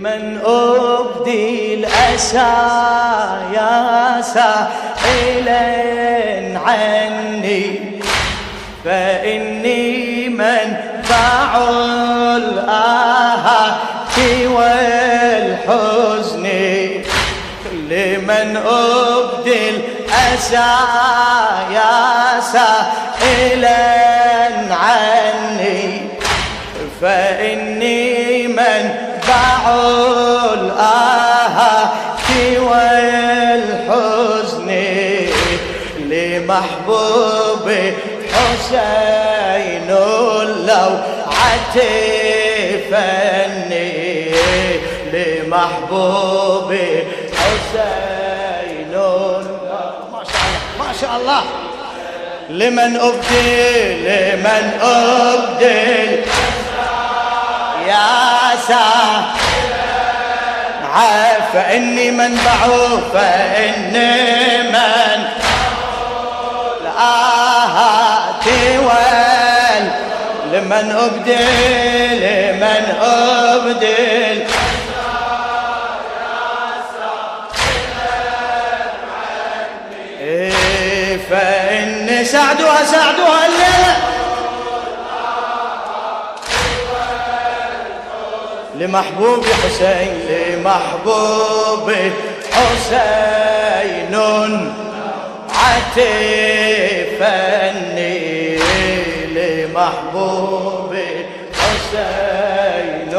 لمن أبدي الأسى يا سائلا عني، فإني منبع الآهات والحزن. لمن أبدي الأسى يا سائلا عني، فإني منبع الآهات والحزن. لمحبوبي حسين لو عتفني، لمحبوبي حسين ما شاء الله ما شاء الله. لمن أبدل يا سائلا، فإني منبعه، فإني الآهات لمن أبدل فإني ساعدوها الليلة لمحبوبي حسين، لمحبوبي حسين عتفني، لمحبوبي حسين